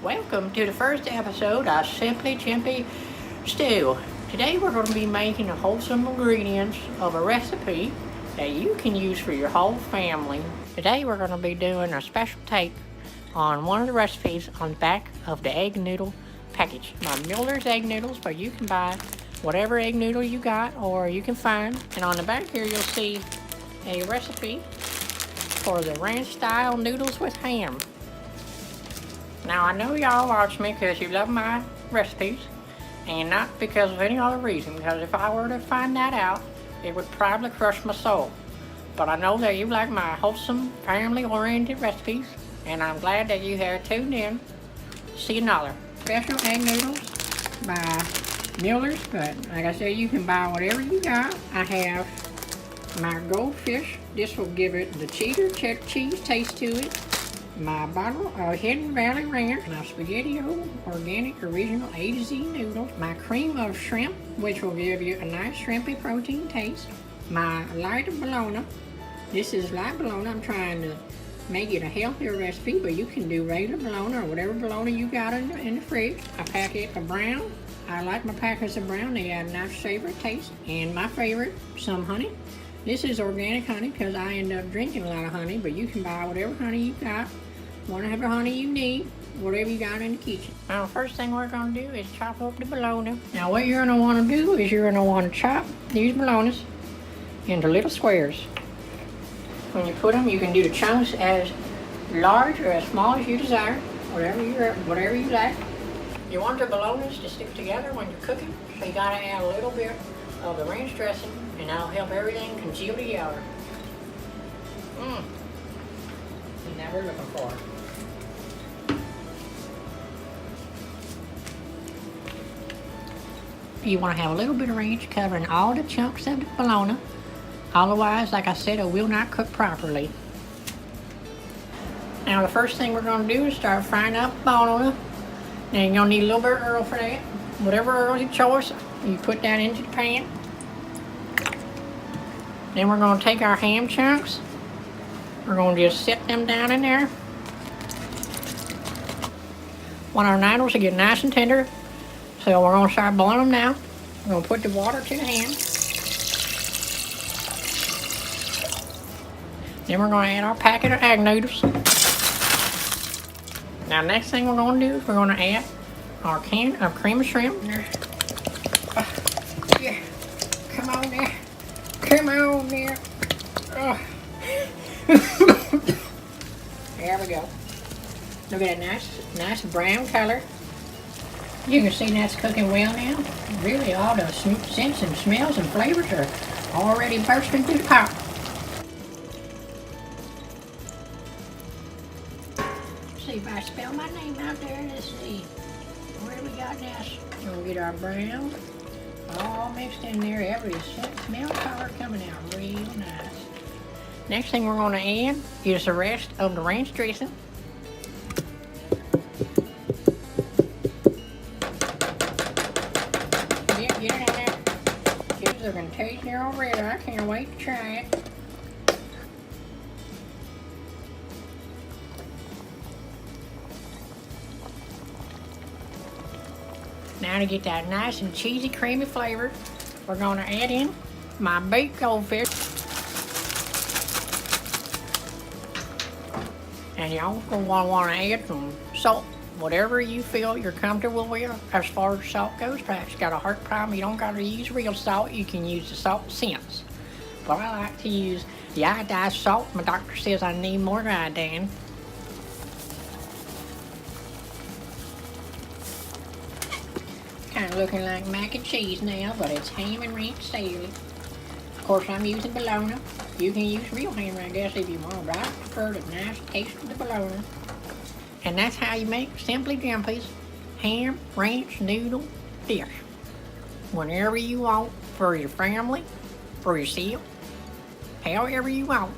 Welcome to the first episode of Simply Chimpy Stew. Today we're going to be making the wholesome ingredients of a recipe that you can use for your whole family. Today we're going to be doing a special take on one of the recipes on the back of the egg noodle package. My Miller's egg noodles, but you can buy whatever egg noodle you got or you can find. And on the back here you'll see a recipe for the ranch style noodles with ham. Now I know y'all watch me because you love my recipes and not because of any other reason, because if I were to find that out it would probably crush my soul. But I know that you like my wholesome family oriented recipes and I'm glad that you have tuned in. See another special egg noodles by Miller's, but like I said, you can buy whatever you got. I have my goldfish. This will give it the cheddar cheese taste to it. My bottle of Hidden Valley Ranch, my SpaghettiO organic original A to Z noodles, my cream of shrimp, which will give you a nice shrimpy protein taste, my light bologna. This is light bologna. I'm trying to make it a healthier recipe, but you can do regular bologna or whatever bologna you got in the fridge. A packet of brown. I like my packets of brown. They have a nice savory taste. And my favorite, some honey. This is organic honey because I end up drinking a lot of honey, but you can buy whatever honey you got, whatever honey you need, whatever you got in the kitchen. Now, the first thing we're going to do is chop up the bologna. Now, what you're going to want to do is you're going to want to chop these bolognas into little squares. When you put them, you can do the chunks as large or as small as you desire, whatever you like. You want the bolognas to stick together when you're cooking, so you got to add a little bit of the ranch dressing, and that'll help everything congeal together. And that we're looking for. You want to have a little bit of ranch covering all the chunks of the bologna. Otherwise, like I said, it will not cook properly. Now the first thing we're going to do is start frying up bologna. Now you're going to need a little bit of oil for that. Whatever oil your choice, you put that into the pan. Then we're going to take our ham chunks. We're going to just set them down in there. Want our noodles to get nice and tender, so we're going to start boiling them now. We're going to put the water to the ham. Then we're going to add our packet of egg noodles. Now next thing we're going to do is we're going to add our can of cream of shrimp. Yeah, come on there. Come on there. There we go. Look at that nice brown color. You can see that's cooking well now. Really, all the scents and smells and flavors are already bursting through the pot. Let's see if I spell my name out there. Let's see. What do we got now? We'll get our brown all mixed in there. Every smell color coming out real nice. Next thing we're going to add is the rest of the ranch dressing. Get it in there. Kids are going to taste there already. I can't wait to try it. Now to get that nice and cheesy, creamy flavor, we're going to add in my baked goldfish. And y'all going to want to add some salt, whatever you feel you're comfortable with as far as salt goes. Perhaps you got a heart problem, you don't got to use real salt, you can use the salt sense. But I like to use the iodized salt. My doctor says I need more iodine. Kind of looking like mac and cheese now, but it's ham and ranch salad. Of course, I'm using bologna. You can use real ham, I guess, if you want, but I prefer the nice taste of the bologna. And that's how you make Simply Chimpy's ham ranch noodle dish. Whenever you want, for your family, for yourself, however you want.